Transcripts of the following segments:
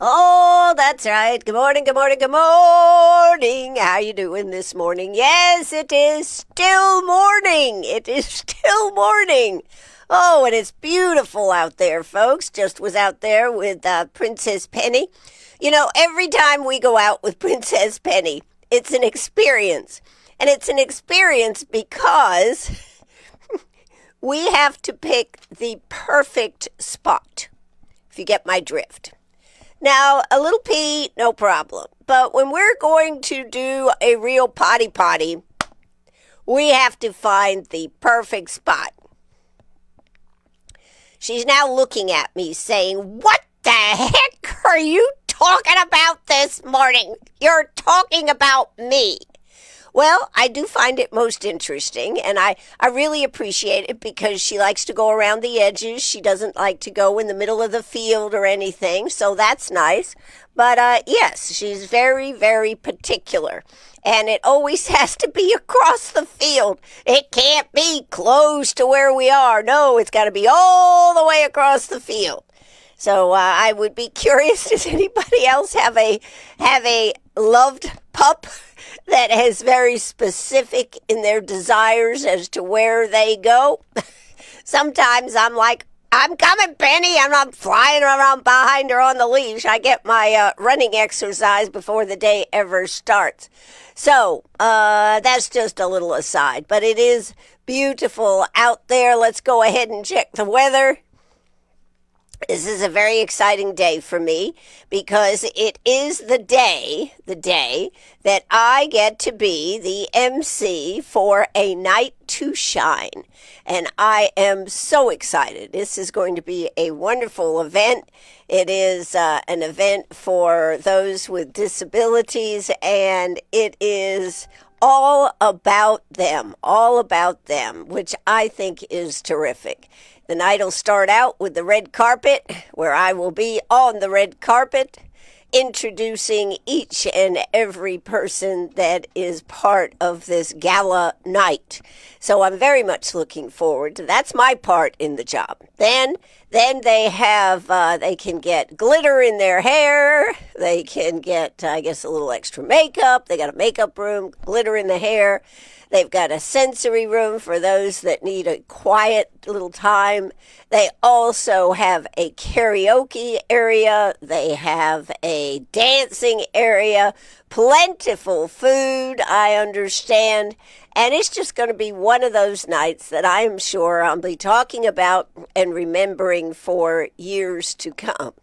Oh, that's right. Good morning, good morning, good morning. How you doing this morning? Yes, it is still morning. It is still morning. Oh, and it's beautiful out there, folks. Just was out there with Princess Penny. You know, every time we go out with Princess Penny, it's an experience. And it's an experience because we have to pick the perfect spot, if you get my drift. Now, a little pee, no problem. But when we're going to do a real potty, we have to find the perfect spot. She's now looking at me saying, "What the heck are you talking about this morning? You're talking about me." Well, I do find it most interesting, and I really appreciate it because she likes to go around the edges. She doesn't like to go in the middle of the field or anything, so that's nice. But yes, she's very, very particular, and it always has to be across the field. It can't be close to where we are. No, it's got to be all the way across the field. So I would be curious, does anybody else have a loved pup that is very specific in their desires as to where they go? Sometimes I'm like, "I'm coming, Penny." I'm not flying around behind her on the leash. I get my running exercise before the day ever starts. So that's just a little aside. But it is beautiful out there. Let's go ahead and check the weather. This is a very exciting day for me because it is the day that I get to be the MC for a night to shine. And I am so excited. This is going to be a wonderful event. It is an event for those with disabilities, and it is all about them, which I think is terrific. The night will start out with the red carpet, where I will be on the red carpet, introducing each and every person that is part of this gala night. So I'm very much looking forward to that's my part in the job. Then they can get glitter in their hair. They can get, I guess, a little extra makeup. They got a makeup room, glitter in the hair. They've got a sensory room for those that need a quiet little time. They also have a karaoke area. They have a dancing area. Plentiful food, I understand. And it's just going to be one of those nights that I am sure I'll be talking about and remembering for years to come.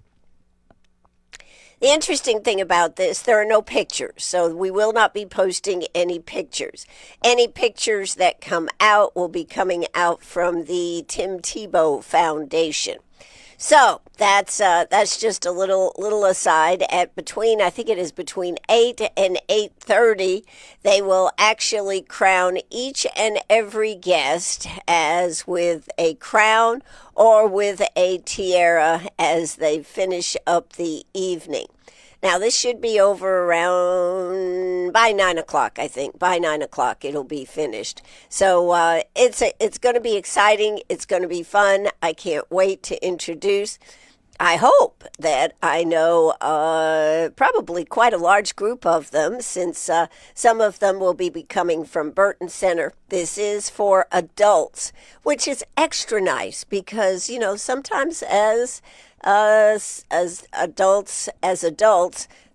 The interesting thing about this, there are no pictures, so we will not be posting any pictures. Any pictures that come out will be coming out from the Tim Tebow Foundation. So that's just a little aside. At between, I think it is between 8 and 8:30, they will actually crown each and every guest as with a crown or with a tiara as they finish up the evening. Now, this should be over around by 9 o'clock, I think. By 9 o'clock, it'll be finished. So it's going to be exciting. It's going to be fun. I can't wait to introduce. I hope that I know probably quite a large group of them, since some of them will be coming from Burton Center. This is for adults, which is extra nice because, you know, sometimes as adults,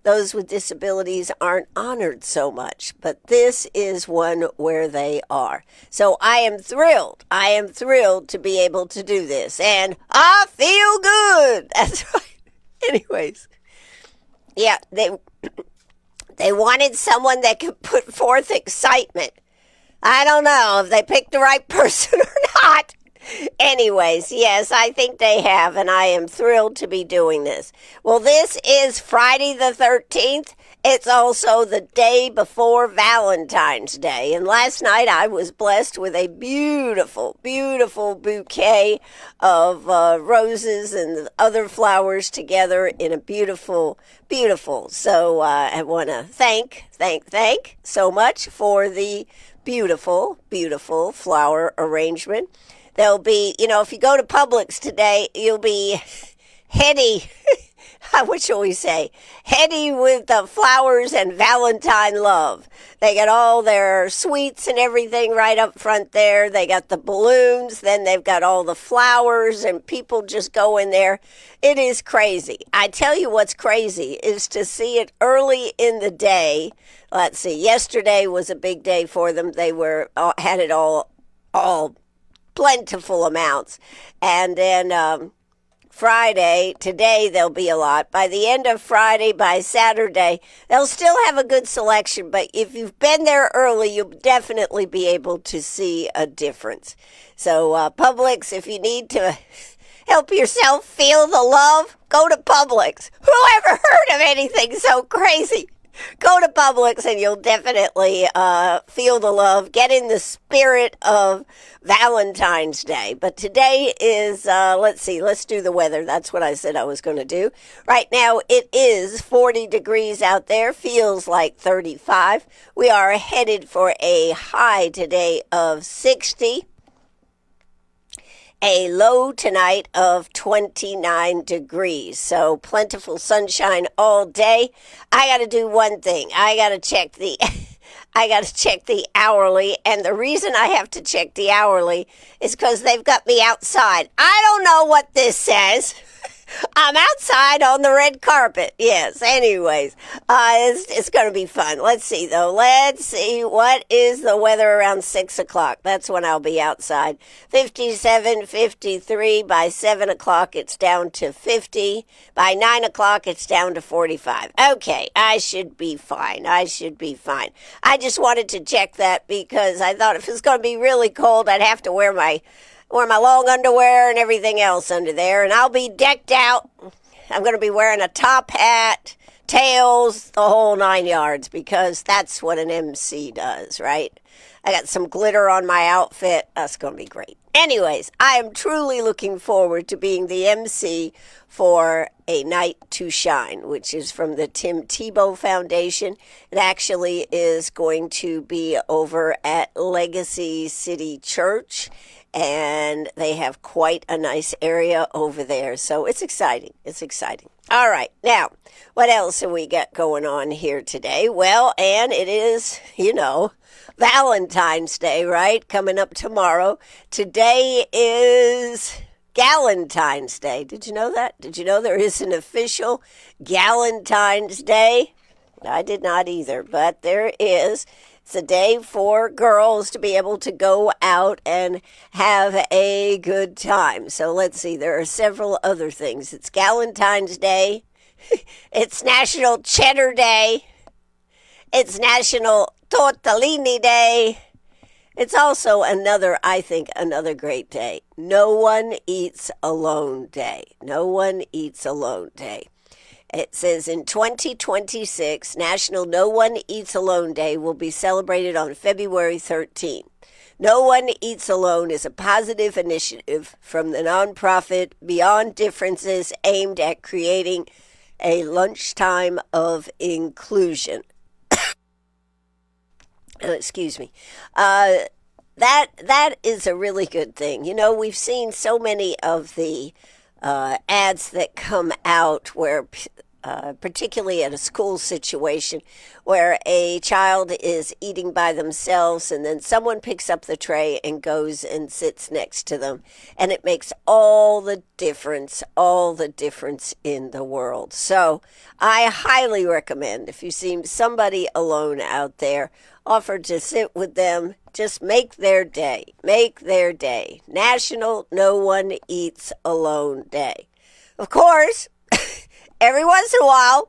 those with disabilities aren't honored so much, but this is one where they are. So I am thrilled to be able to do this, and I feel good. That's right. Anyways, yeah, they wanted someone that could put forth excitement. I don't know if they picked the right person or not. Anyways, yes, I think they have, and I am thrilled to be doing this. Well, this is Friday the 13th. It's also the day before Valentine's Day, and last night I was blessed with a beautiful, beautiful bouquet of roses and other flowers together in a beautiful. So I want to thank so much for the beautiful, beautiful flower arrangement. There'll be, if you go to Publix today, you'll be heady. what shall we say, heady with the flowers and Valentine love. They got all their sweets and everything right up front there. They got the balloons, then they've got all the flowers, and people just go in there. It is crazy. I tell you what's crazy is to see it early in the day. Let's see, yesterday was a big day for them. They had it all plentiful amounts. And then Friday, today there'll be a lot. By the end of Friday, by Saturday, they'll still have a good selection. But if you've been there early, you'll definitely be able to see a difference. So Publix, if you need to help yourself feel the love, go to Publix. Who ever heard of anything so crazy? Go to Publix and you'll definitely feel the love. Get in the spirit of Valentine's Day. But today is, let's do the weather. That's what I said I was going to do. Right now it is 40 degrees out there. Feels like 35. We are headed for a high today of 60. A low tonight of 29 degrees. So plentiful sunshine all day. I got to do one thing. I got to check the hourly, and the reason I have to check the hourly is because they've got me outside. I don't know what this says. I'm outside on the red carpet. Yes, anyways, it's going to be fun. Let's see, though. Let's see what is the weather around 6 o'clock. That's when I'll be outside. 57, 53. By 7 o'clock, it's down to 50. By 9 o'clock, it's down to 45. Okay, I should be fine. I just wanted to check that because I thought if it's going to be really cold, I'd have to wear my long underwear and everything else under there, and I'll be decked out. I'm going to be wearing a top hat, tails, the whole 9 yards, because that's what an MC does, right? I got some glitter on my outfit. That's going to be great. Anyways, I am truly looking forward to being the MC for A Night to Shine, which is from the Tim Tebow Foundation. It actually is going to be over at Legacy City Church, and they have quite a nice area over there. So it's exciting. All right. Now, what else have we got going on here today? Well, and it is, Valentine's Day, right? Coming up tomorrow. Today is Galentine's Day. Did you know that? Did you know there is an official Galentine's Day? I did not either, but there is. It's a day for girls to be able to go out and have a good time. So let's see, there are several other things. It's Galentine's Day. It's National Cheddar Day. It's National Tortellini Day. It's also another great day. No One Eats Alone Day. No One Eats Alone Day. It says in 2026, National No One Eats Alone Day will be celebrated on February 13th. No One Eats Alone is a positive initiative from the nonprofit Beyond Differences aimed at creating a lunchtime of inclusion. Excuse me. That is a really good thing. We've seen so many of the ads that come out where, particularly at a school situation, where a child is eating by themselves and then someone picks up the tray and goes and sits next to them. And it makes all the difference in the world. So I highly recommend, if you see somebody alone out there, offer to sit with them. Just make their day. National No One Eats Alone Day. Of course, every once in a while,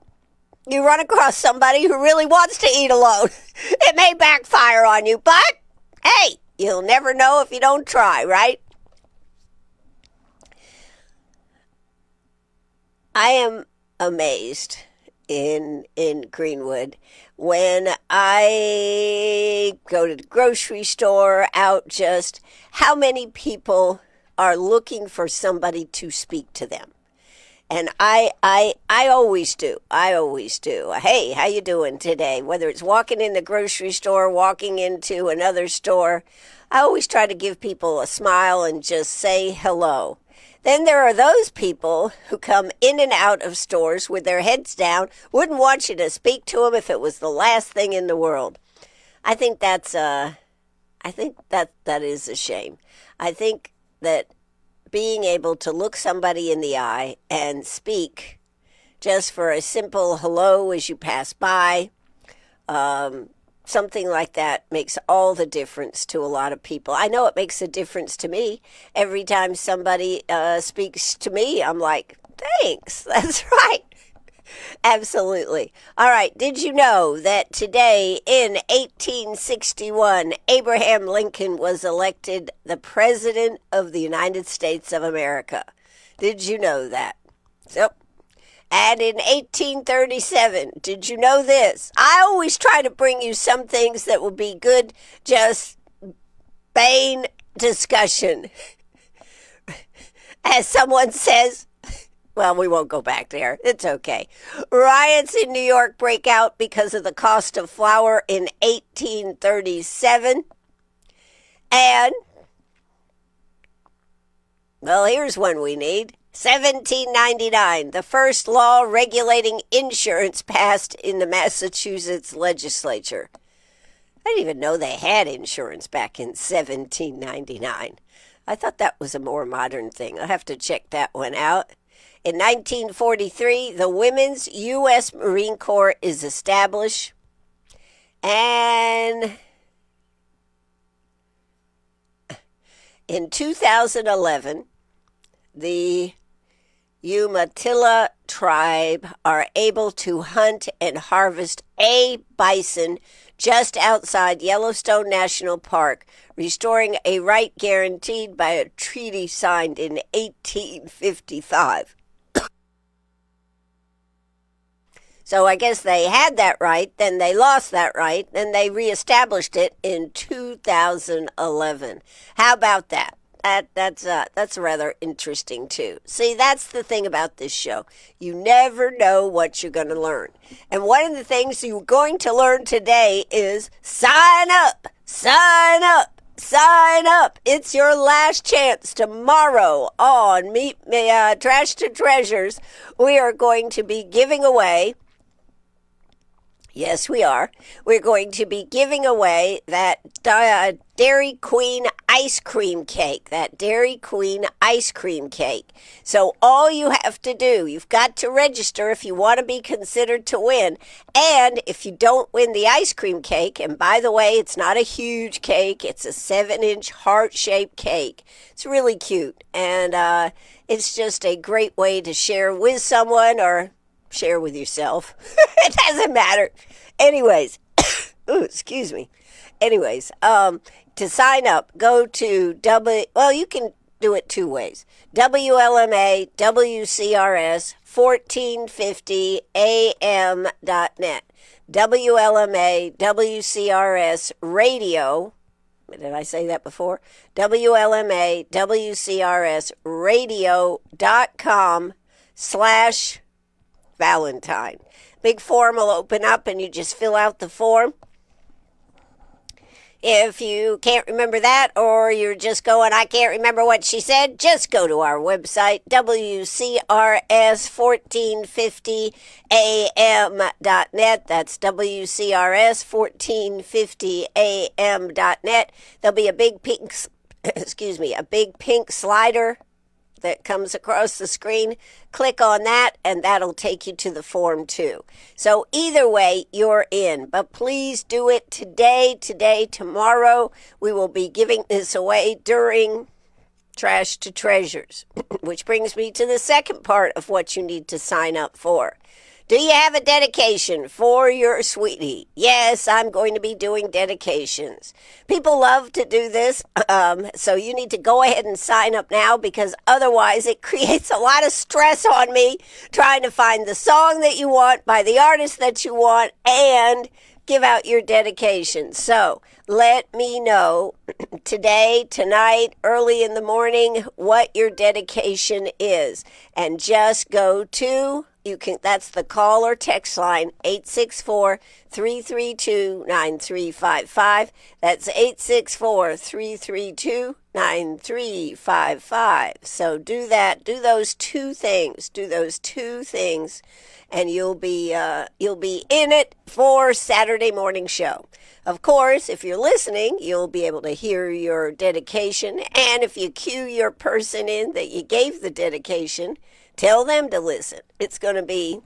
you run across somebody who really wants to eat alone. It may backfire on you, but hey, you'll never know if you don't try, right? I am amazed in Greenwood when I go to the grocery store, out just how many people are looking for somebody to speak to them. And I always do. Hey, how you doing today? Whether it's walking in the grocery store, walking into another store, I always try to give people a smile and just say hello. Then there are those people who come in and out of stores with their heads down, wouldn't want you to speak to them if it was the last thing in the world. I think that is a shame. I think that being able to look somebody in the eye and speak just for a simple hello as you pass by, something like that makes all the difference to a lot of people. I know it makes a difference to me. Every time somebody speaks to me, I'm like, thanks. That's right. Absolutely. All right. Did you know that today in 1861, Abraham Lincoln was elected the President of the United States of America? Did you know that? So, and in 1837, did you know this? I always try to bring you some things that will be good, just vain discussion. As someone says, well, we won't go back there. It's okay. Riots in New York break out because of the cost of flour in 1837. And, well, here's one we need. 1799, the first law regulating insurance passed in the Massachusetts legislature. I didn't even know they had insurance back in 1799. I thought that was a more modern thing. I'll have to check that one out. In 1943, the Women's U.S. Marine Corps is established. And in 2011, the Umatilla tribe are able to hunt and harvest a bison just outside Yellowstone National Park, restoring a right guaranteed by a treaty signed in 1855. So I guess they had that right, then they lost that right, then they reestablished it in 2011. How about that? That's rather interesting too. See, that's the thing about this show. You never know what you're going to learn. And one of the things you're going to learn today is sign up, sign up, sign up. It's your last chance. Tomorrow on Meet Me Trash to Treasures, we are going to be giving away. Yes, we are. We're going to be giving away that Dairy Queen ice cream cake. That Dairy Queen ice cream cake. So all you have to do, you've got to register if you want to be considered to win. And if you don't win the ice cream cake, and by the way, it's not a huge cake. It's a 7-inch heart-shaped cake. It's really cute. And it's just a great way to share with someone or share with yourself. It doesn't matter. Anyways, ooh, excuse me. Anyways, to sign up, go to you can do it two ways. WLMA, WCRS, 1450 AM.net. WLMA, WCRS radio. Did I say that before? WLMA, WCRS radio.com/Valentine. Big form will open up and you just fill out the form. If you can't remember that or you're just going, I can't remember what she said, just go to our website, WCRS1450am.net. That's WCRS1450am.net. There'll be a big pink, a big pink slider that comes across the screen. Click on that and that'll take you to the form too. So either way, you're in. But please do it today, tomorrow. We will be giving this away during Trash to Treasures, which brings me to the second part of what you need to sign up for. Do you have a dedication for your sweetie? Yes, I'm going to be doing dedications. People love to do this, so you need to go ahead and sign up now because otherwise it creates a lot of stress on me trying to find the song that you want by the artist that you want and give out your dedication. So let me know today, tonight, early in the morning, what your dedication is. And just go to... that's the call or text line, 864-332-9355. That's 864-332-9355. 9355. So do that. Do those two things. And you'll be in it for Saturday morning show. Of course, if you're listening, you'll be able to hear your dedication. And if you cue your person in that you gave the dedication, tell them to listen. It's going to be,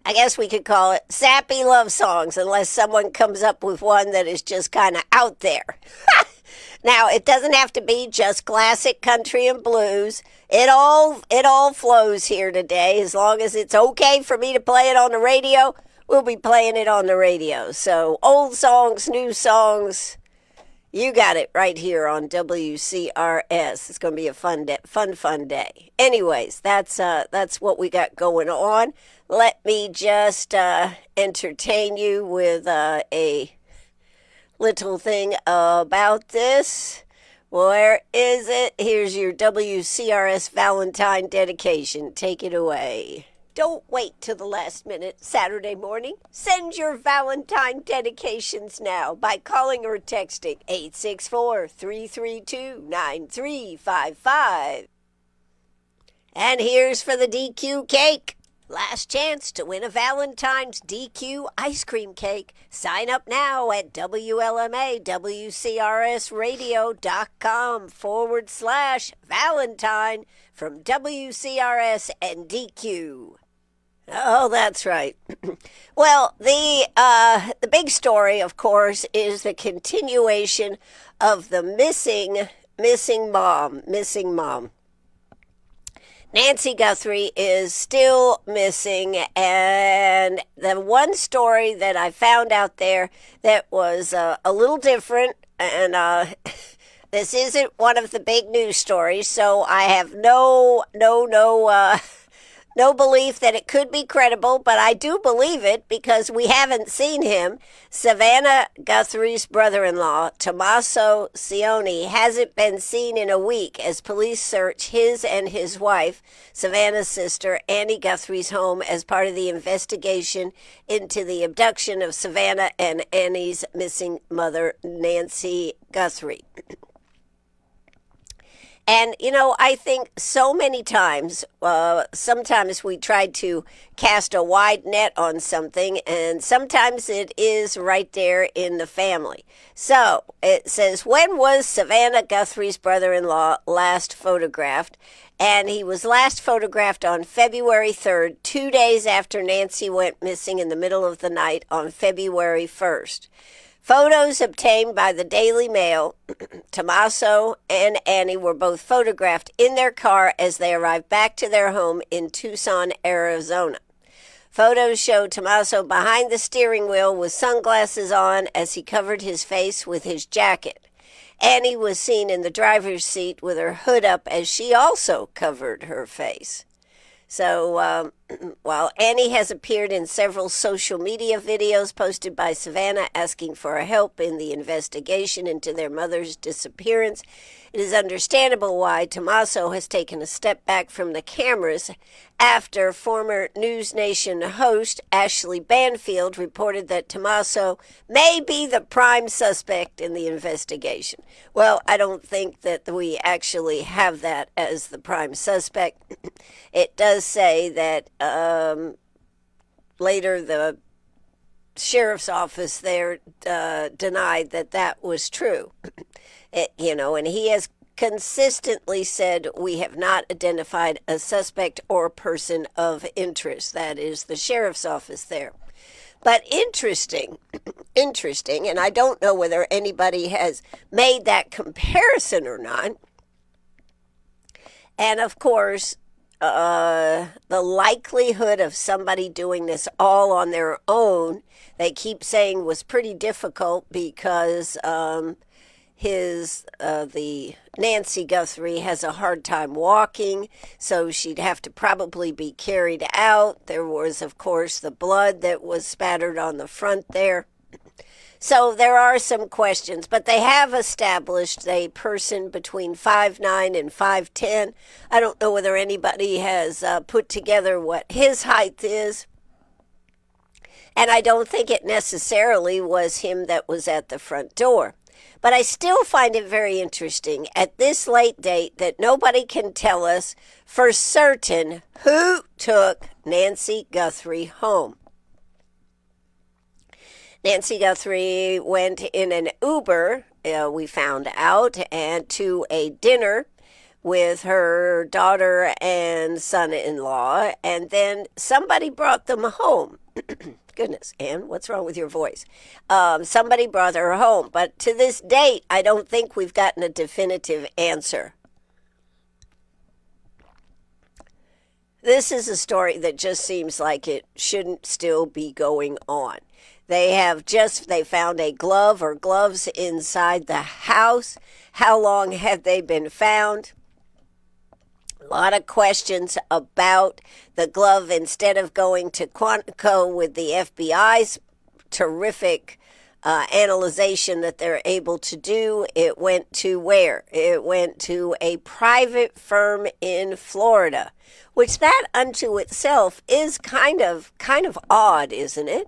I guess we could call it sappy love songs, unless someone comes up with one that is just kind of out there. Now, it doesn't have to be just classic country and blues. It all flows here today. As long as it's okay for me to play it on the radio, we'll be playing it on the radio. So old songs, new songs, you got it right here on WCRS. It's going to be a fun day. Anyways, that's what we got going on. Let me just entertain you with a little thing about this. Where is it? Here's your WCRS Valentine dedication. Take it away. Don't wait till the last minute Saturday morning. Send your Valentine dedications now by calling or texting 864-332-9355. And here's for the DQ cake. Last chance to win a Valentine's DQ ice cream cake. Sign up now at WLMAWCRSradio.com/Valentine from WCRS and DQ. Oh, that's right. Well, the big story, of course, is the continuation of the missing mom. Nancy Guthrie is still missing, and the one story that I found out there that was a little different, and this isn't one of the big news stories, so I have no belief that it could be credible, but I do believe it because we haven't seen him. Savannah Guthrie's brother-in-law, Tommaso Cioni, hasn't been seen in a week as police search his and his wife, Savannah's sister, Annie Guthrie's home as part of the investigation into the abduction of Savannah and Annie's missing mother, Nancy Guthrie. And, I think so many times, sometimes we try to cast a wide net on something, and sometimes it is right there in the family. So it says, when was Savannah Guthrie's brother-in-law last photographed? And he was last photographed on February 3rd, 2 days after Nancy went missing in the middle of the night on February 1st. Photos obtained by the Daily Mail, Tommaso and Annie were both photographed in their car as they arrived back to their home in Tucson, Arizona. Photos show Tommaso behind the steering wheel with sunglasses on as he covered his face with his jacket. Annie was seen in the driver's seat with her hood up as she also covered her face. So while Annie has appeared in several social media videos posted by Savannah asking for help in the investigation into their mother's disappearance, it is understandable why Tommaso has taken a step back from the cameras after former News Nation host Ashley Banfield reported that Tommaso may be the prime suspect in the investigation. Well, I don't think that we actually have that as the prime suspect. It does say that later the sheriff's office there denied that was true. And he has consistently said we have not identified a suspect or person of interest. That is the sheriff's office there. But interesting, and I don't know whether anybody has made that comparison or not. And of course, the likelihood of somebody doing this all on their own, they keep saying was pretty difficult because the Nancy Guthrie has a hard time walking, so she'd have to probably be carried out. There was, of course, the blood that was spattered on the front there. So there are some questions, but they have established a person between 5'9" and 5'10". I don't know whether anybody has put together what his height is. And I don't think it necessarily was him that was at the front door. But I still find it very interesting at this late date that nobody can tell us for certain who took Nancy Guthrie home. Nancy Guthrie went in an Uber, we found out, and to a dinner with her daughter and son-in-law, and then somebody brought them home. Goodness, Ann, what's wrong with your voice? Somebody brought her home, but to this date, I don't think we've gotten a definitive answer. This is a story that just seems like it shouldn't still be going on. They found a glove or gloves inside the house. How long had they been found? A lot of questions about the glove. Instead of going to Quantico with the FBI's terrific analyzation that they're able to do, it went to where? It went to a private firm in Florida, which that unto itself is kind of odd, isn't it?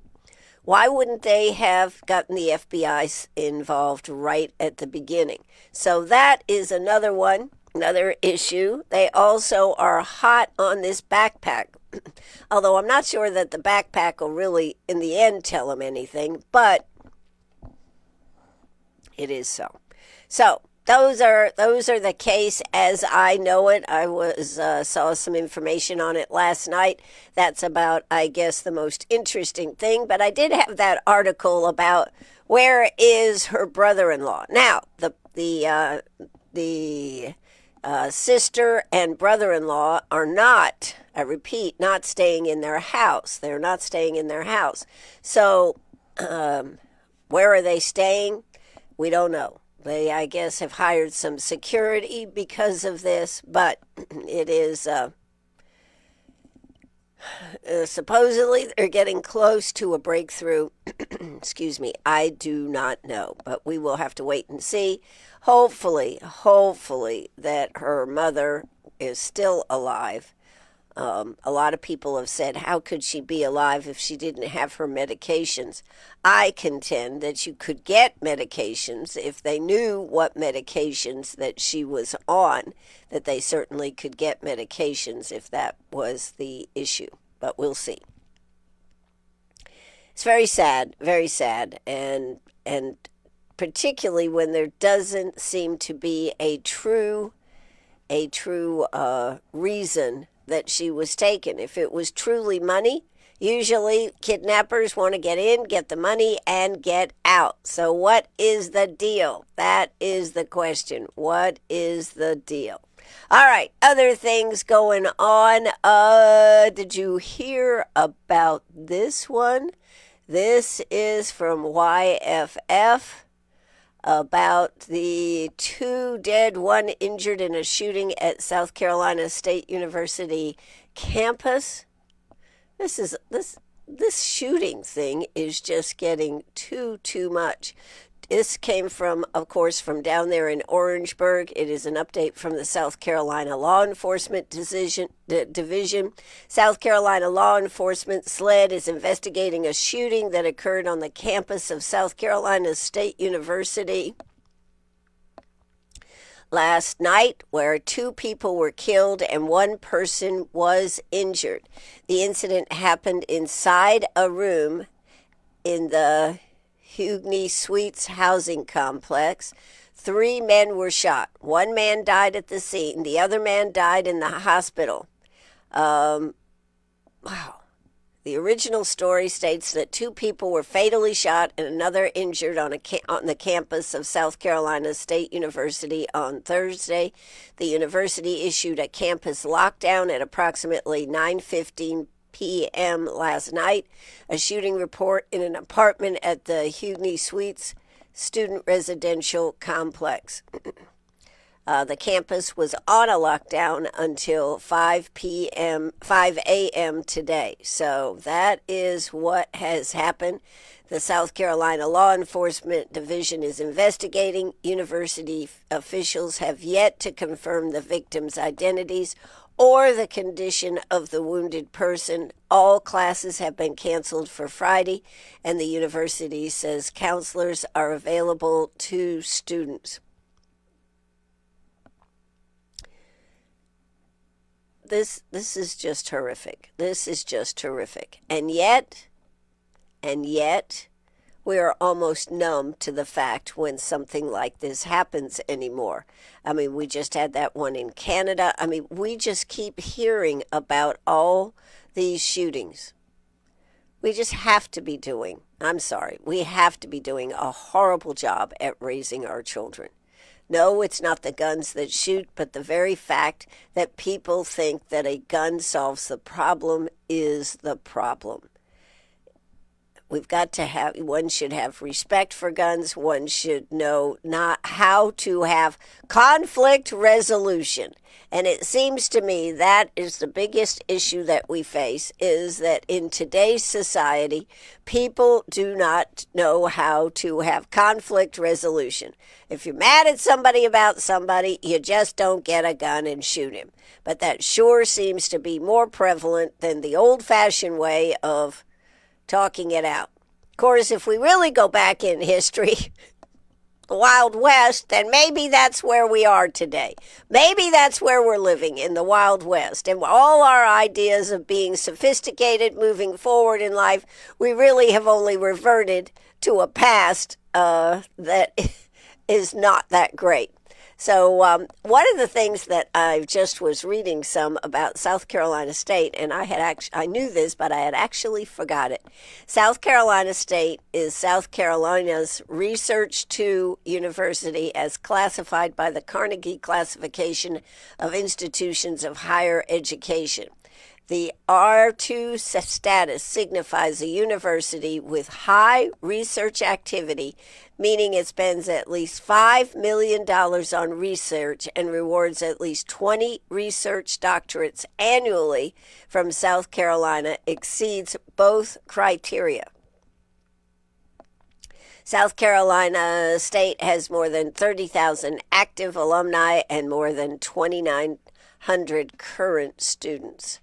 Why wouldn't they have gotten the FBI involved right at the beginning? So that is another one. Another issue. They also are hot on this backpack. Although I'm not sure that the backpack will really, in the end, tell them anything. But it is so. So those are the case as I know it. I saw some information on it last night. That's about, I guess, the most interesting thing. But I did have that article about where is her brother-in-law. Now the sister and brother-in-law are not, I repeat, not staying in their house. They're not staying in their house. So where are they staying? We don't know. They, I guess, have hired some security because of this, but it is supposedly they're getting close to a breakthrough. Excuse me. I do not know, but we will have to wait and see. Hopefully that her mother is still alive. A lot of people have said, how could she be alive if she didn't have her medications? I contend that you could get medications if they knew what medications that she was on, that they certainly could get medications if that was the issue. But we'll see. It's very sad, and particularly when there doesn't seem to be a true reason that she was taken. If it was truly money, usually kidnappers want to get in, get the money, and get out. So what is the deal? That is the question. What is the deal? All right, other things going on. Did you hear about this one? This is from YFF. About the 2 dead, 1 injured in a shooting at South Carolina State University campus. This shooting thing is just getting too much. This came from, of course, from down there in Orangeburg. It is an update from the South Carolina Law Enforcement Division. South Carolina Law Enforcement SLED is investigating a shooting that occurred on the campus of South Carolina State University last night, where 2 people were killed and 1 person was injured. The incident happened inside a room in the Hugney Suites housing complex. 3 men were shot. 1 man died at the scene. The other man died in the hospital. Wow. The original story states that 2 people were fatally shot and another injured on the campus of South Carolina State University on Thursday. The university issued a campus lockdown at approximately 9:15 p.m. last night. A shooting report in an apartment at the Hugney Suites student residential complex. The campus was on a lockdown until 5 a.m. today. So that is what has happened. The South Carolina Law Enforcement Division is investigating. University officials have yet to confirm the victims' identities or the condition of the wounded person. All classes have been canceled for Friday, and the university says counselors are available to students. This is just horrific. This is just horrific. And yet, we are almost numb to the fact when something like this happens anymore. I mean, we just had that one in Canada. I mean, we just keep hearing about all these shootings. We just have to be doing a horrible job at raising our children. No, it's not the guns that shoot, but the very fact that people think that a gun solves the problem is the problem. We've got to have, one should have respect for guns. One should know not how to have conflict resolution. And it seems to me that is the biggest issue that we face, is that in today's society, people do not know how to have conflict resolution. If you're mad at somebody about somebody, you just don't get a gun and shoot him. But that sure seems to be more prevalent than the old-fashioned way of talking it out. Of course, if we really go back in history, the Wild West, then maybe that's where we are today. Maybe that's where we're living, in the Wild West. And all our ideas of being sophisticated, moving forward in life, we really have only reverted to a past that is not that great. So one of the things that I just was reading some about South Carolina State, and I knew this, but I had actually forgot it. South Carolina State is South Carolina's Research 2 university as classified by the Carnegie Classification of Institutions of Higher Education. The R2 status signifies a university with high research activity, meaning it spends at least $5 million on research and rewards at least 20 research doctorates annually from South Carolina, exceeds both criteria. South Carolina State has more than 30,000 active alumni and more than 2,900 current students.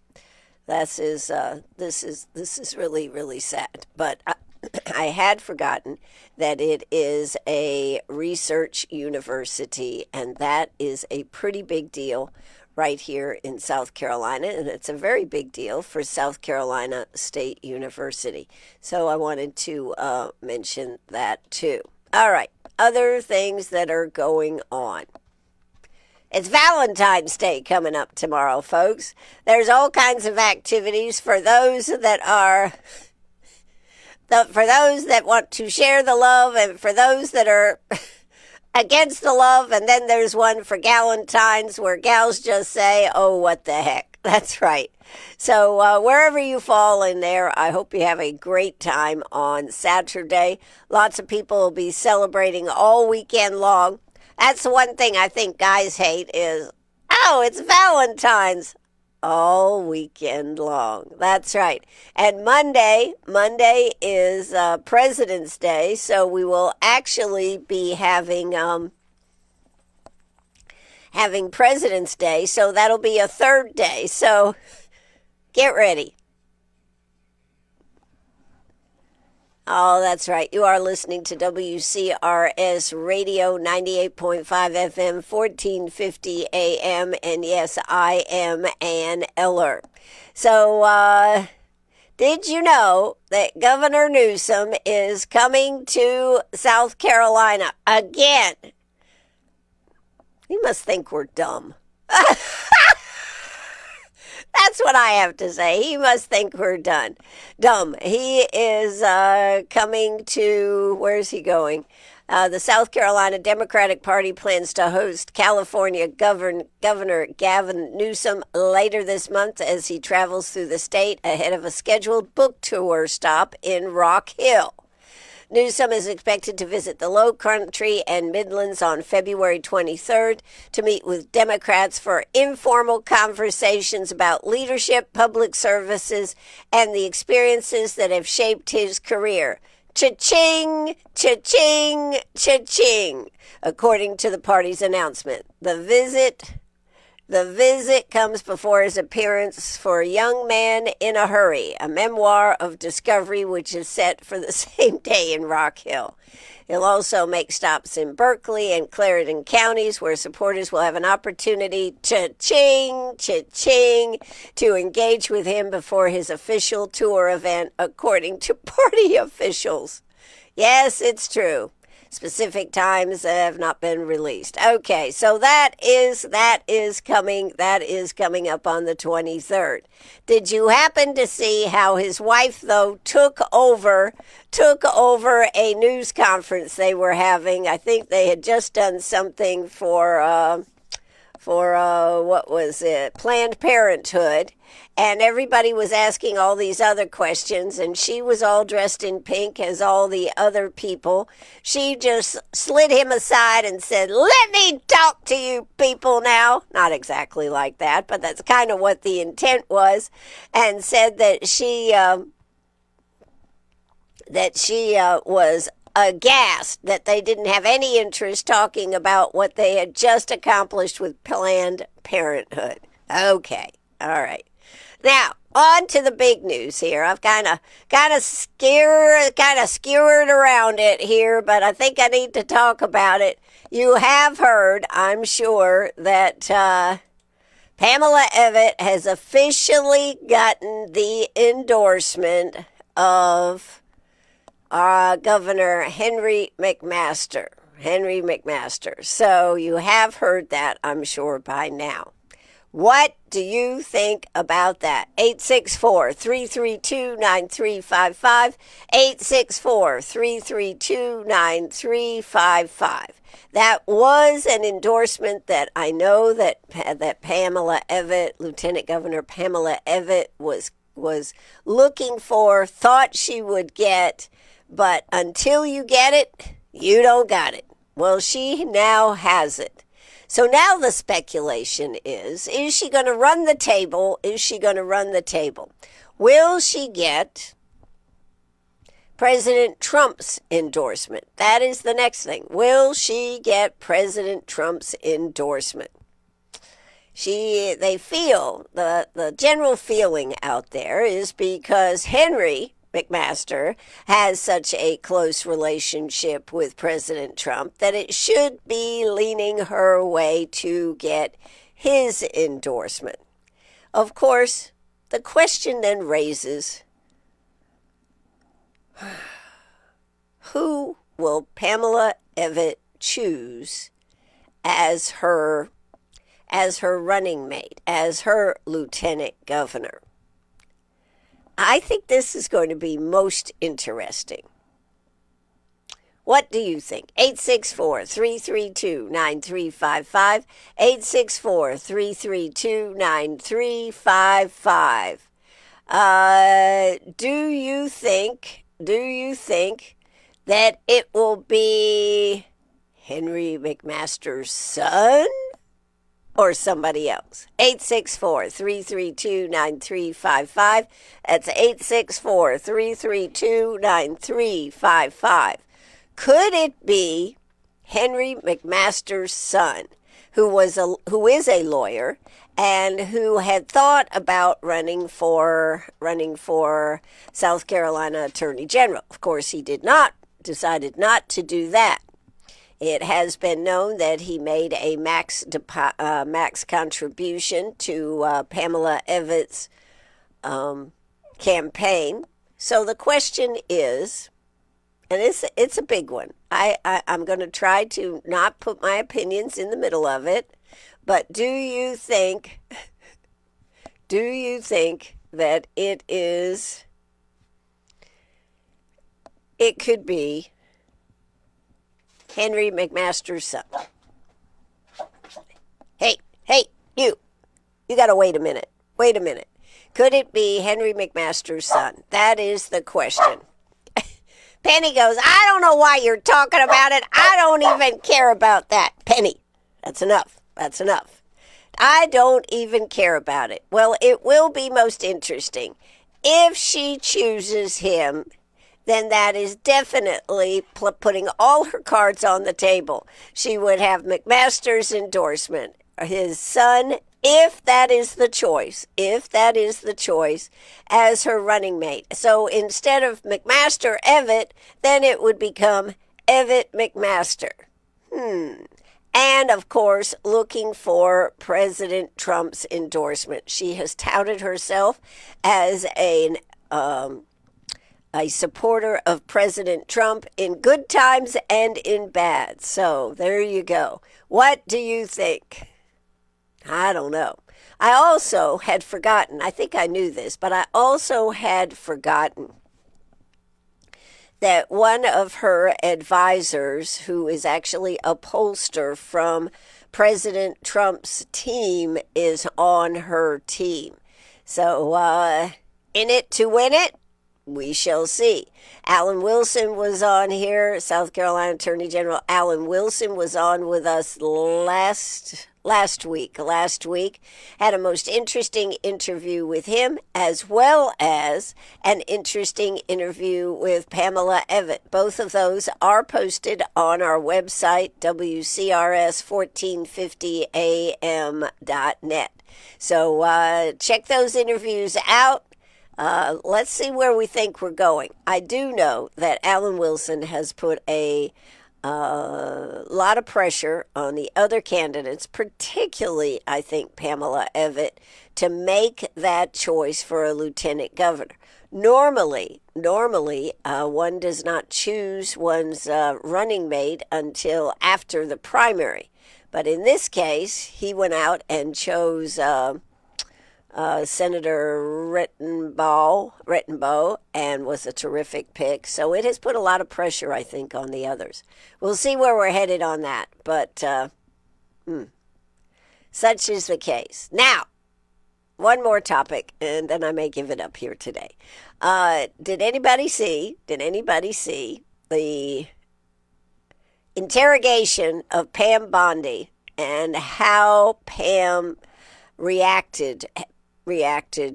This is really, really sad. But I had forgotten that it is a research university, and that is a pretty big deal right here in South Carolina, and it's a very big deal for South Carolina State University. So I wanted to mention that too. All right, other things that are going on. It's Valentine's Day coming up tomorrow, folks. There's all kinds of activities for those that want to share the love, and for those that are against the love. And then there's one for Galentine's where gals just say, oh, what the heck. That's right. So wherever you fall in there, I hope you have a great time on Saturday. Lots of people will be celebrating all weekend long. That's the one thing I think guys hate is, oh, it's Valentine's all weekend long. That's right. And Monday is President's Day, so we will actually be having President's Day, so that'll be a third day. So get ready. Oh, that's right. You are listening to WCRS Radio 98.5 FM, 1450 AM. And yes, I am Ann Eller. So, did you know that Governor Newsom is coming to South Carolina again? He must think we're dumb. That's what I have to say. He must think we're dumb. He is coming to, where's he going? The South Carolina Democratic Party plans to host California Governor Gavin Newsom later this month as he travels through the state ahead of a scheduled book tour stop in Rock Hill. Newsom is expected to visit the Low Country and Midlands on February 23rd to meet with Democrats for informal conversations about leadership, public services, and the experiences that have shaped his career. Cha-ching, cha-ching, cha-ching, according to the party's announcement. The visit comes before his appearance for Young Man in a Hurry, a memoir of discovery which is set for the same day in Rock Hill. He'll also make stops in Berkeley and Clarendon counties where supporters will have an opportunity, cha-ching, cha-ching, to engage with him before his official tour event, according to party officials. Yes, it's true. Specific times have not been released. Okay, so that is coming up on the 23rd. Did you happen to see how his wife, though, took over a news conference they were having? I think they had just done something for what was it? Planned Parenthood. And everybody was asking all these other questions, and she was all dressed in pink as all the other people. She just slid him aside and said, "Let me talk to you people now." Not exactly like that, but that's kind of what the intent was, and said that she was aghast that they didn't have any interest talking about what they had just accomplished with Planned Parenthood. Okay, all right. Now, on to the big news here. I've kind of skewered around it here, but I think I need to talk about it. You have heard, I'm sure, that Pamela Evitt has officially gotten the endorsement of Governor Henry McMaster. So you have heard that, I'm sure, by now. What do you think about that? 864-332-9355, 864-332-9355. That was an endorsement that I know that Pamela Evitt, Lieutenant Governor Pamela Evitt, was looking for, thought she would get, but until you get it, you don't got it. Well, she now has it. So now the speculation is she going to run the table? Will she get President Trump's endorsement? That is the next thing. Will she get President Trump's endorsement? They feel, the general feeling out there is because Henry McMaster has such a close relationship with President Trump that it should be leaning her way to get his endorsement. Of course, the question then raises, who will Pamela Evitt choose as her running mate, as her lieutenant governor? I think this is going to be most interesting. What do you think? 864-332-9355, 864-332-9355. Do you think that it will be Henry McMaster's son or somebody else? 864-332-9355. That's 864-332-9355. Could it be Henry McMaster's son, who is a lawyer and who had thought about running for South Carolina Attorney General? Of course, he decided not to do that. It has been known that he made a max contribution to Pamela Evitt's campaign. So the question is, and it's a big one. I'm going to try to not put my opinions in the middle of it, but do you think that it could be Henry McMaster's son? Hey, you got to wait a minute. Could it be Henry McMaster's son? That is the question. Penny goes, I don't know why you're talking about it. I don't even care about that. Penny, that's enough. That's enough. I don't even care about it. Well, it will be most interesting. If she chooses him, then that is definitely putting all her cards on the table. She would have McMaster's endorsement, his son, if that is the choice, as her running mate. So instead of McMaster Evitt, then it would become Evitt McMaster. And, of course, looking for President Trump's endorsement. She has touted herself as a supporter of President Trump in good times and in bad. So there you go. What do you think? I don't know. I also had forgotten, I think I knew this, but I also had forgotten that one of her advisors, who is actually a pollster from President Trump's team, is on her team. So, in it to win it? We shall see. Alan Wilson was on here, South Carolina Attorney General Alan Wilson was on with us last week. Had a most interesting interview with him, as well as an interesting interview with Pamela Evitt. Both of those are posted on our website, WCRS1450am.net. So check those interviews out. Let's see where we think we're going. I do know that Alan Wilson has put a lot of pressure on the other candidates, particularly, I think, Pamela Evitt, to make that choice for a lieutenant governor. Normally, one does not choose one's running mate until after the primary. But in this case, he went out and chose Senator Rittenbow, and was a terrific pick. So it has put a lot of pressure, I think, on the others. We'll see where we're headed on that. But such is the case. Now, one more topic, and then I may give it up here today. Did anybody see the interrogation of Pam Bondi and how Pam reacted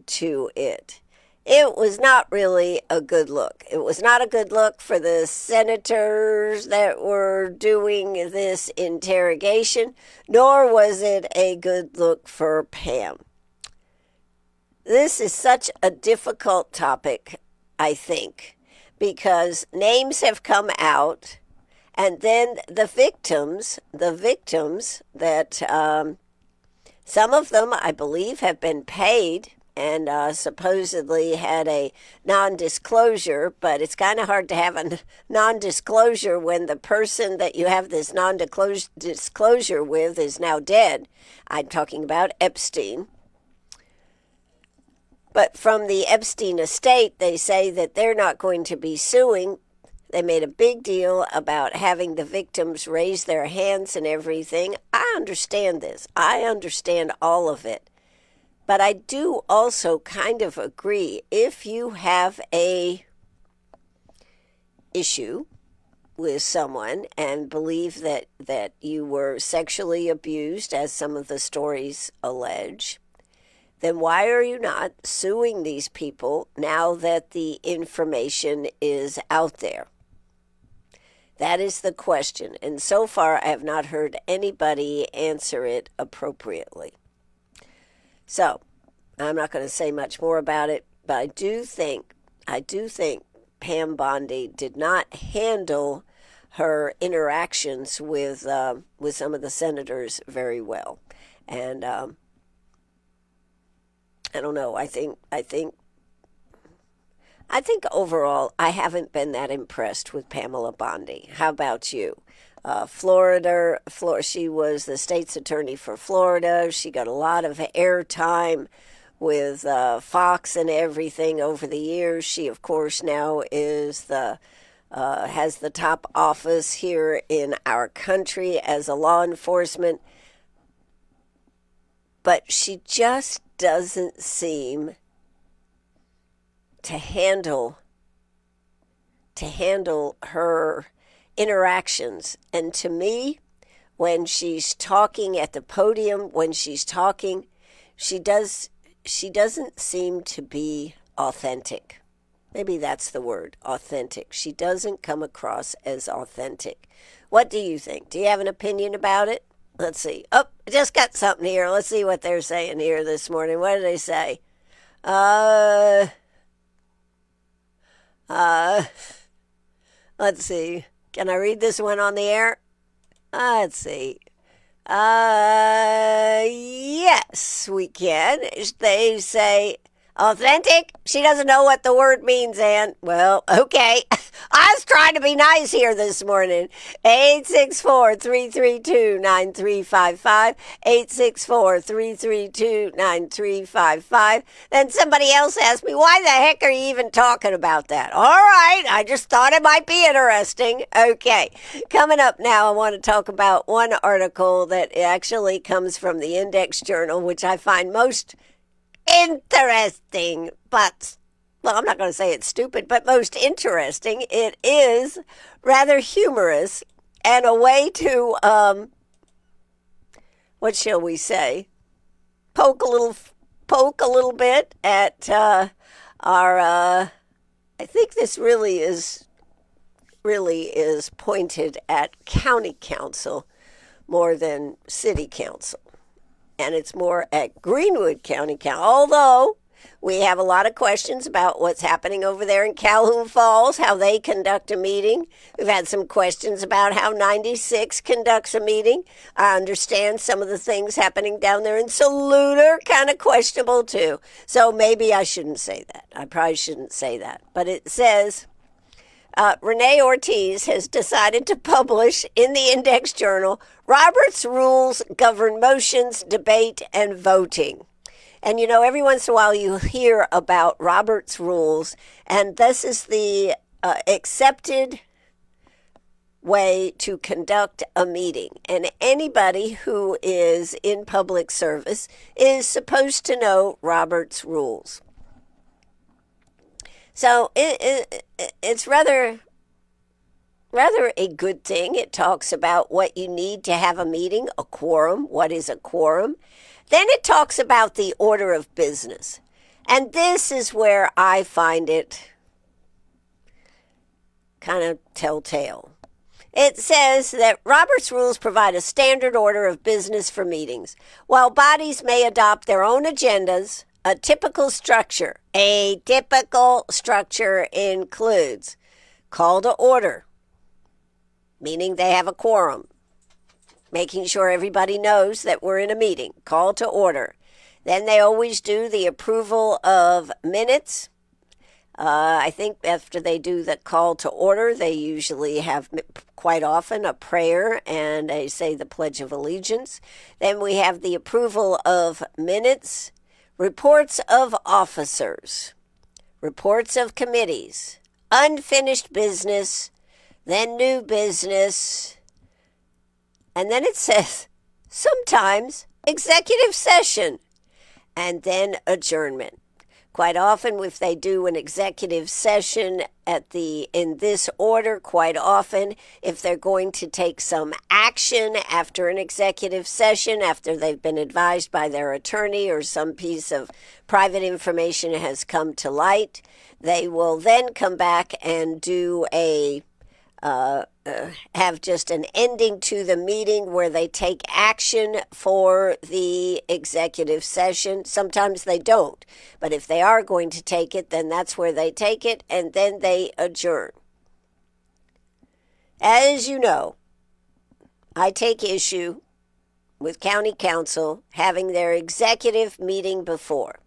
to it? It was not really a good look. It was not a good look for the senators that were doing this interrogation, nor was it a good look for Pam. This is such a difficult topic, I think, because names have come out, and then the victims that some of them, I believe, have been paid and supposedly had a non-disclosure, but it's kind of hard to have a non-disclosure when the person that you have this non-disclosure with is now dead. I'm talking about Epstein. But from the Epstein estate, they say that they're not going to be suing. They made a big deal about having the victims raise their hands and everything. I understand this. I understand all of it. But I do also kind of agree, if you have a issue with someone and believe that you were sexually abused, as some of the stories allege, then why are you not suing these people now that the information is out there? That is the question. And so far, I have not heard anybody answer it appropriately. So, I'm not going to say much more about it, but I do think Pam Bondi did not handle her interactions with some of the senators very well. And I don't know. I think overall, I haven't been that impressed with Pamela Bondi. How about you? Florida, she was the state's attorney for Florida. She got a lot of airtime with Fox and everything over the years. She, of course, now is has the top office here in our country as a law enforcement. But she just doesn't seem to handle to handle her interactions. And to me, when she's talking at the podium, when she's talking, she doesn't seem to be authentic. Maybe that's the word, authentic. She doesn't come across as authentic. What do you think? Do you have an opinion about it? Let's see. Oh, I just got something here. Let's see what they're saying here this morning. What did they say? Let's see. Can I read this one on the air? Let's see. Yes, we can. They say, authentic? She doesn't know what the word means, Ann. Well, okay. I was trying to be nice here this morning. 864-332-9355. 864-332-9355. Then somebody else asked me, why the heck are you even talking about that? All right, I just thought it might be interesting. Okay, coming up now, I want to talk about one article that actually comes from the Index Journal, which I find most interesting, but, well, I'm not going to say it's stupid, but most interesting. It is rather humorous and a way to, what shall we say, poke a little bit at our, I think this really is pointed at county council more than city council. And it's more at Greenwood County Council. Although we have a lot of questions about what's happening over there in Calhoun Falls, how they conduct a meeting. We've had some questions about how 96 conducts a meeting. I understand some of the things happening down there in Saluda are kind of questionable too. So maybe I shouldn't say that. I probably shouldn't say that. But it says, Renee Ortiz has decided to publish in the Index Journal, Robert's rules govern motions, debate, and voting. And you know, every once in a while you hear about Robert's rules, and this is the accepted way to conduct a meeting. And anybody who is in public service is supposed to know Robert's rules. So it's rather a good thing. It talks about what you need to have a meeting, a quorum. What is a quorum? Then it talks about the order of business. And this is where I find it kind of telltale. It says that Robert's rules provide a standard order of business for meetings. While bodies may adopt their own agendas, a typical structure includes call to order, meaning they have a quorum, making sure everybody knows that we're in a meeting, call to order. Then they always do the approval of minutes. I think after they do the call to order, they usually have quite often a prayer and they say the Pledge of Allegiance. Then we have the approval of minutes. Reports of officers, reports of committees, unfinished business, then new business, and then it says sometimes executive session, and then adjournment. Quite often, if they do an executive session in this order, quite often, if they're going to take some action after an executive session, after they've been advised by their attorney or some piece of private information has come to light, they will then come back and do have just an ending to the meeting where they take action for the executive session. Sometimes they don't, but if they are going to take it, then that's where they take it, and then they adjourn. As you know, I take issue with county council having their executive meeting before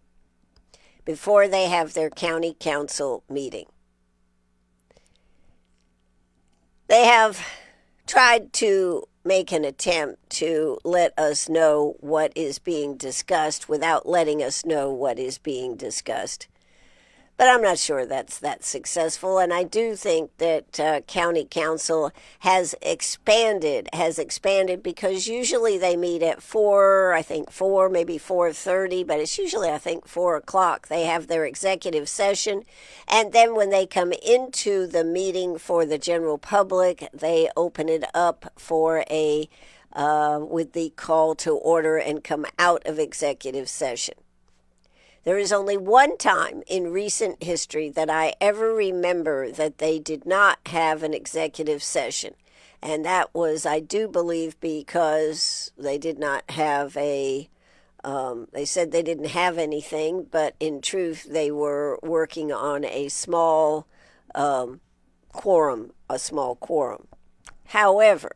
they have their county council meeting. They have tried to make an attempt to let us know what is being discussed without letting us know what is being discussed. But I'm not sure that's that successful, and I do think that county council has expanded because usually they meet at 4, I think 4, maybe 4:30, but it's usually, I think, 4 o'clock. They have their executive session, and then when they come into the meeting for the general public, they open it up for with the call to order and come out of executive session. There is only one time in recent history that I ever remember that they did not have an executive session. And that was, I do believe, because they did not have they said they didn't have anything, but in truth, they were working on a small quorum. However,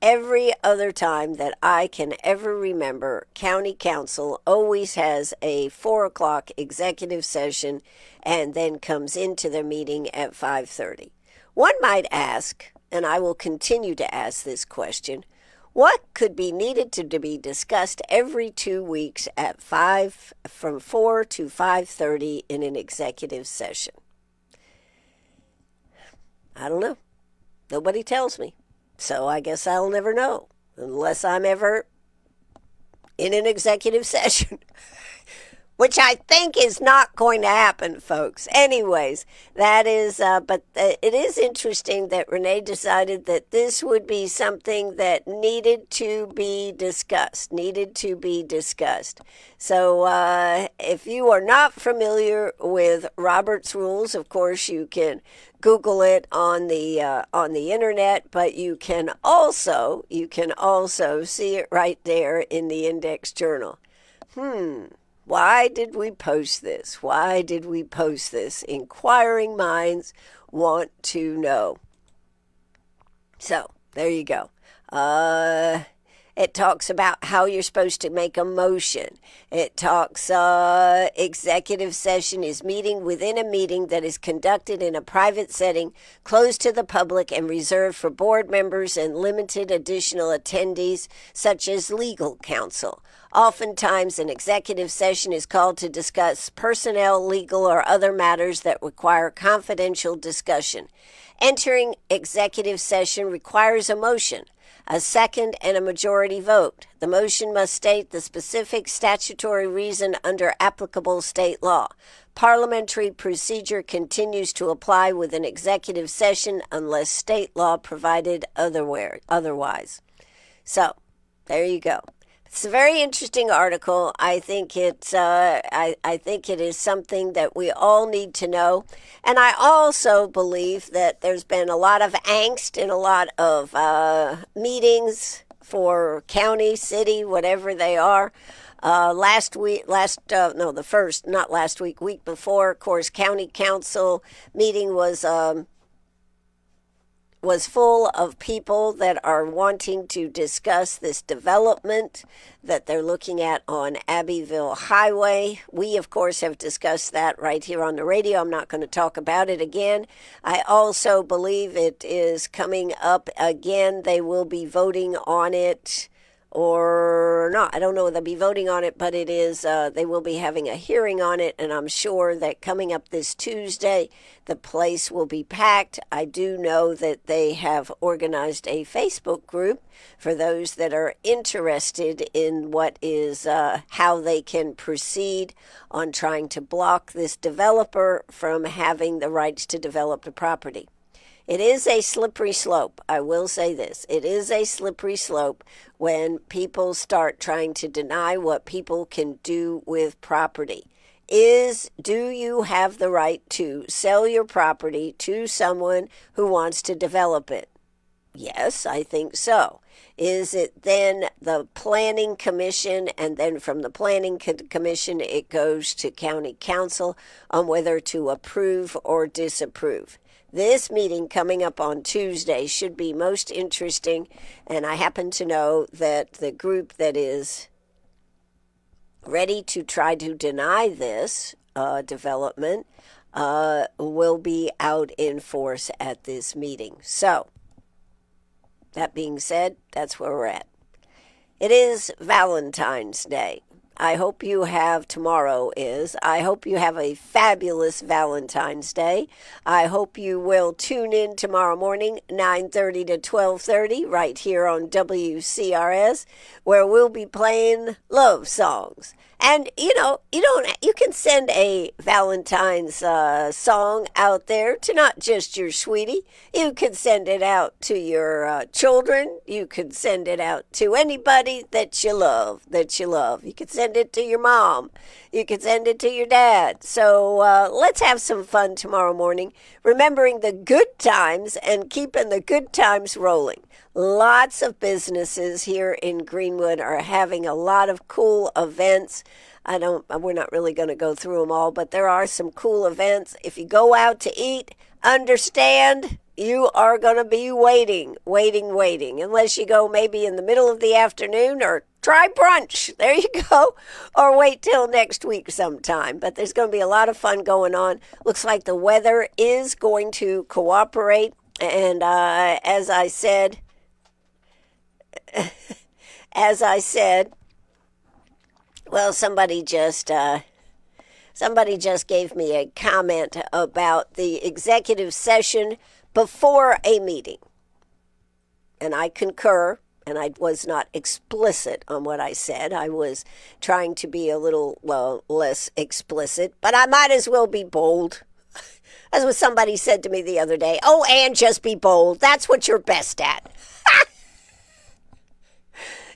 every other time that I can ever remember, county council always has a 4 o'clock executive session and then comes into their meeting at 5:30. One might ask, and I will continue to ask this question, what could be needed to be discussed every 2 weeks at from 4 to 5:30 in an executive session? I don't know. Nobody tells me. So I guess I'll never know unless I'm ever in an executive session, which I think is not going to happen, folks. Anyways, that is, but it is interesting that Renee decided that this would be something that needed to be discussed. So if you are not familiar with Robert's Rules, of course, you can Google it on the internet, but you can also see it right there in the Index Journal. Why did we post this? Inquiring minds want to know. So, there you go. It talks about how you're supposed to make a motion. It talks, executive session is meeting within a meeting that is conducted in a private setting, closed to the public and reserved for board members and limited additional attendees, such as legal counsel. Oftentimes, an executive session is called to discuss personnel, legal, or other matters that require confidential discussion. Entering executive session requires a motion, a second, and a majority vote. The motion must state the specific statutory reason under applicable state law. Parliamentary procedure continues to apply with an executive session unless state law provided otherwise. So, there you go. It's a very interesting article. I think it is something that we all need to know. And I also believe that there's been a lot of angst in a lot of meetings for county, city, whatever they are. Week before, of course, county council meeting was full of people that are wanting to discuss this development that they're looking at on Abbeville Highway. We, of course, have discussed that right here on the radio. I'm not going to talk about it again. I also believe it is coming up again. They will be voting on it or not. I don't know if they'll be voting on it, but it is, they will be having a hearing on it, and I'm sure that coming up this Tuesday, the place will be packed. I do know that they have organized a Facebook group for those that are interested in what is, how they can proceed on trying to block this developer from having the rights to develop the property. It is a slippery slope. I will say this. It is a slippery slope when people start trying to deny what people can do with property. Do you have the right to sell your property to someone who wants to develop it? Yes, I think so. Is it then the planning commission, and then from the planning commission it goes to county council on whether to approve or disapprove? This meeting coming up on Tuesday should be most interesting, and I happen to know that the group that is ready to try to deny this development will be out in force at this meeting. So, that being said, that's where we're at. It is Valentine's Day. I hope you have, tomorrow is, I hope you have a fabulous Valentine's Day. I hope you will tune in tomorrow morning, 9:30 to 12:30, right here on WCRS, where we'll be playing love songs. And you can send a Valentine's song out there to not just your sweetie. You can send it out to your children. You can send it out to anybody that you love. You can send it to your mom. You can send it to your dad. So let's have some fun tomorrow morning, remembering the good times and keeping the good times rolling. Lots of businesses here in Greenwood are having a lot of cool events. We're not really going to go through them all, but there are some cool events. If you go out to eat, understand you are going to be waiting, unless you go maybe in the middle of the afternoon or try brunch. There you go. Or wait till next week sometime. But there's going to be a lot of fun going on. Looks like the weather is going to cooperate. And as I said, well, somebody just gave me a comment about the executive session before a meeting. And I concur, and I was not explicit on what I said. I was trying to be a little, less explicit, but I might as well be bold. That's what somebody said to me the other day. Oh, Ann, just be bold. That's what you're best at.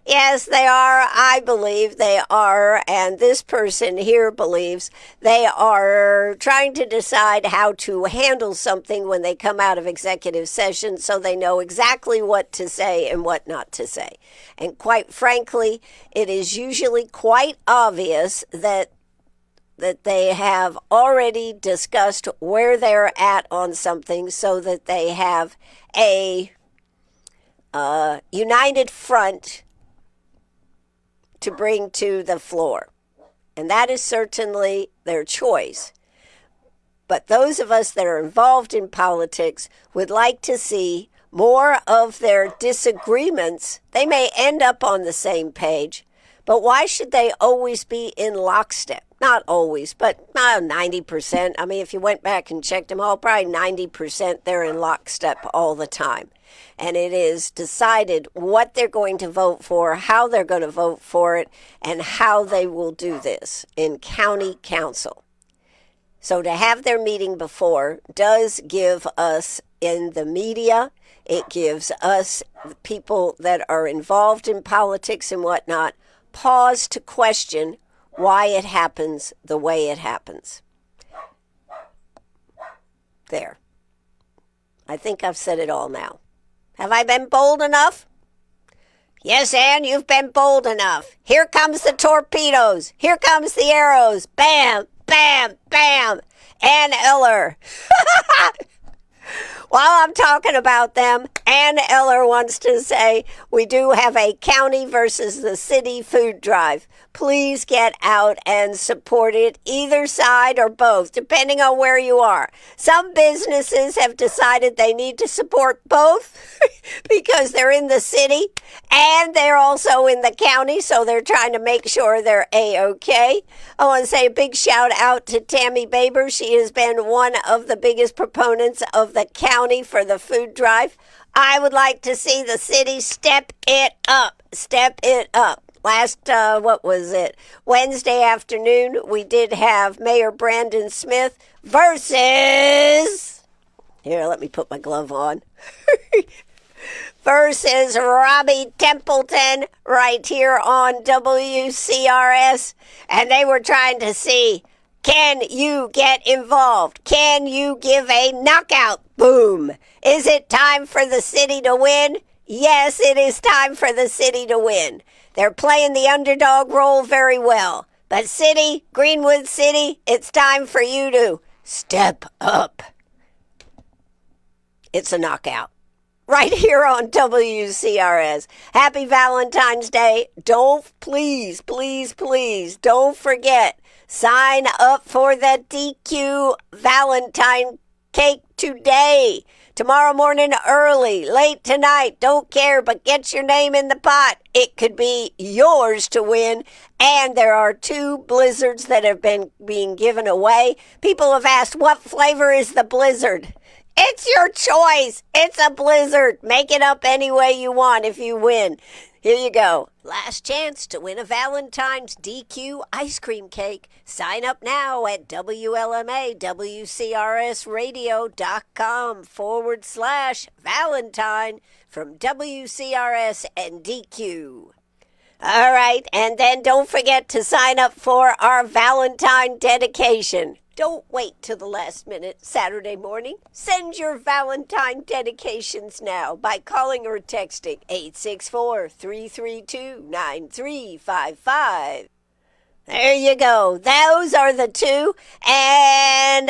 Yes, they are. I believe they are. And this person here believes they are trying to decide how to handle something when they come out of executive session so they know exactly what to say and what not to say. And quite frankly, it is usually quite obvious that they have already discussed where they're at on something so that they have a united front to bring to the floor. And that is certainly their choice. But those of us that are involved in politics would like to see more of their disagreements. They may end up on the same page, but why should they always be in lockstep? Not always, but 90%. I mean, if you went back and checked them all, probably 90% they're in lockstep all the time. And it is decided what they're going to vote for, how they're going to vote for it, and how they will do this in county council. So to have their meeting before does give us in the media, it gives us people that are involved in politics and whatnot, pause to question why it happens the way it happens. There. I think I've said it all now. Have I been bold enough? Yes, Ann, you've been bold enough. Here comes the torpedoes. Here comes the arrows. Bam, bam, bam. Ann Eller. While I'm talking about them, Ann Eller wants to say we do have a county versus the city food drive. Please get out and support it, either side or both, depending on where you are. Some businesses have decided they need to support both because they're in the city and they're also in the county, so they're trying to make sure they're A-OK. I want to say a big shout out to Tammy Baber. She has been one of the biggest proponents of the county for the food drive. I would like to see the city step it up. Step it up. Last, Wednesday afternoon, we did have Mayor Brandon Smith versus, here, let me put my glove on, versus Robbie Templeton right here on WCRS. And they were trying to see, can you get involved? Can you give a knockout? Boom. Is it time for the city to win? Yes, it is time for the city to win. They're playing the underdog role very well. But city, Greenwood City, it's time for you to step up. It's a knockout. Right here on WCRS. Happy Valentine's Day. Please don't forget, sign up for the DQ Valentine cake today. Tomorrow morning early, late tonight, don't care, but get your name in the pot. It could be yours to win. And there are 2 blizzards that have been being given away. People have asked, what flavor is the blizzard? It's your choice. It's a blizzard. Make it up any way you want if you win. Here you go. Last chance to win a Valentine's DQ ice cream cake. Sign up now at WLMAWCRSradio.com/Valentine from WCRS and DQ. All right, and then don't forget to sign up for our Valentine dedication. Don't wait till the last minute Saturday morning. Send your Valentine dedications now by calling or texting 864-332-9355. There you go. Those are the 2. And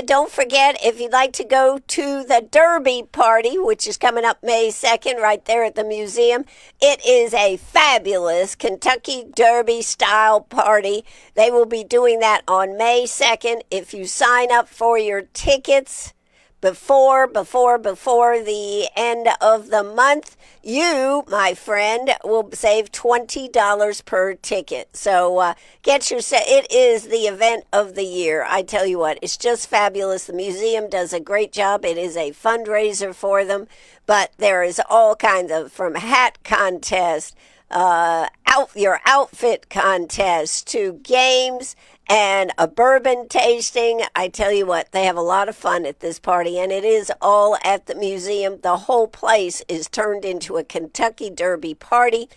don't forget, if you'd like to go to the Derby party, which is coming up May 2nd right there at the museum, it is a fabulous Kentucky Derby style party. They will be doing that on May 2nd. If you sign up for your tickets before the end of the month, my friend, will save $20 per ticket. So it is the event of the year. I tell you what, it's just fabulous. The museum does a great job. It is a fundraiser for them, but there is all kinds of, from hat contest, your outfit contest, to games and a bourbon tasting. I tell you what, they have a lot of fun at this party, and it is all at the museum. The whole place is turned into a Kentucky Derby party.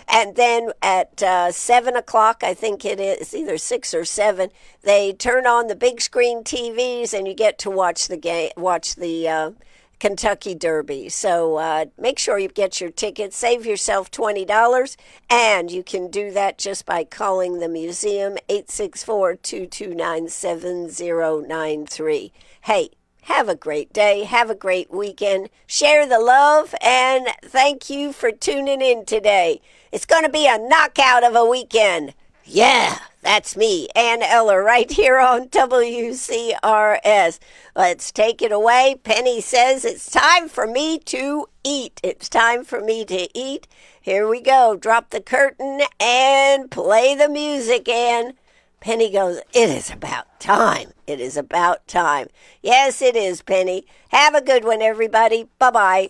And then at 7 o'clock, I think it is, either 6 or 7, they turn on the big screen TVs, and you get to watch the Kentucky Derby. So make sure you get your tickets. Save yourself $20, and you can do that just by calling the museum, 864-229-7093. Hey, have a great day. Have a great weekend. Share the love, and thank you for tuning in today. It's going to be a knockout of a weekend. Yeah, that's me, Ann Eller, right here on WCRS. Let's take it away. Penny says it's time for me to eat. It's time for me to eat. Here we go. Drop the curtain and play the music, Ann. Penny goes, it is about time. It is about time. Yes, it is, Penny. Have a good one, everybody. Bye-bye.